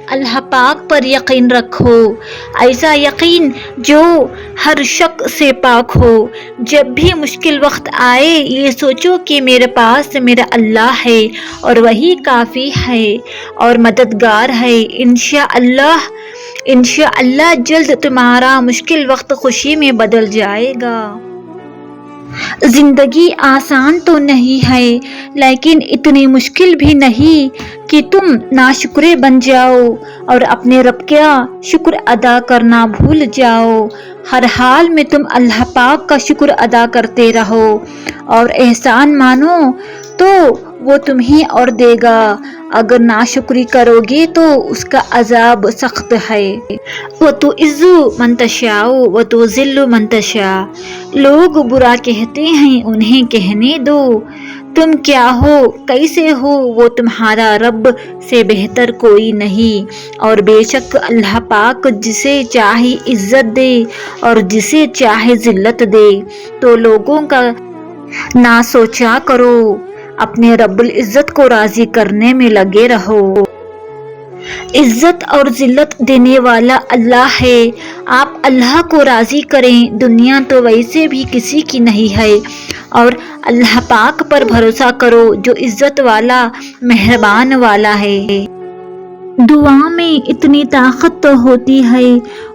اللہ پاک پر یقین رکھو، ایسا یقین جو ہر شک سے پاک ہو۔ جب بھی مشکل وقت آئے یہ سوچو کہ میرے پاس میرا اللہ ہے اور وہی کافی ہے اور مددگار ہے۔ انشاءاللہ جلد تمہارا مشکل وقت خوشی میں بدل جائے گا۔ زندگی آسان تو نہیں ہے لیکن اتنی مشکل بھی نہیں کہ تم ناشکرے بن جاؤ اور اپنے رب کا شکر ادا کرنا بھول جاؤ۔ ہر حال میں تم اللہ پاک کا شکر ادا کرتے رہو اور احسان مانو تو وہ تمہیں اور دے گا، اگر ناشکری کرو گے تو اس کا عذاب سخت ہے۔ وَتُعِزُّ مَن تَشَاءُ وَتُذِلُّ مَن تَشَاءُ۔ لوگ برا کہتے ہیں انہیں کہنے دو، تم کیا ہو کیسے ہو، وہ تمہارا رب سے بہتر کوئی نہیں، اور بے شک اللہ پاک جسے چاہے عزت دے اور جسے چاہے ذلت دے۔ تو لوگوں کا نہ سوچا کرو، اپنے رب العزت کو راضی کرنے میں لگے رہو۔ عزت اور ذلت دینے والا اللہ ہے، آپ اللہ کو راضی کریں۔ دنیا تو ویسے بھی کسی کی نہیں ہے اور اللہ پاک پر بھروسہ کرو جو عزت والا مہربان والا ہے۔ دعا میں اتنی طاقت تو ہوتی ہے،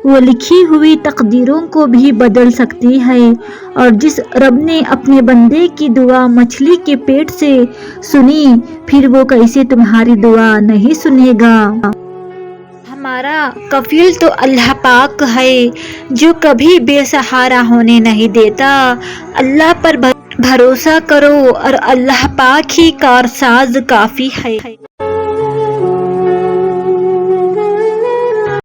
وہ لکھی ہوئی تقدیروں کو بھی بدل سکتی ہے، اور جس رب نے اپنے بندے کی دعا مچھلی کے پیٹ سے سنی پھر وہ کیسے تمہاری دعا نہیں سنے گا۔ ہمارا کفیل تو اللہ پاک ہے جو کبھی بے سہارا ہونے نہیں دیتا۔ اللہ پر بھروسہ کرو اور اللہ پاک ہی کارساز کافی ہے۔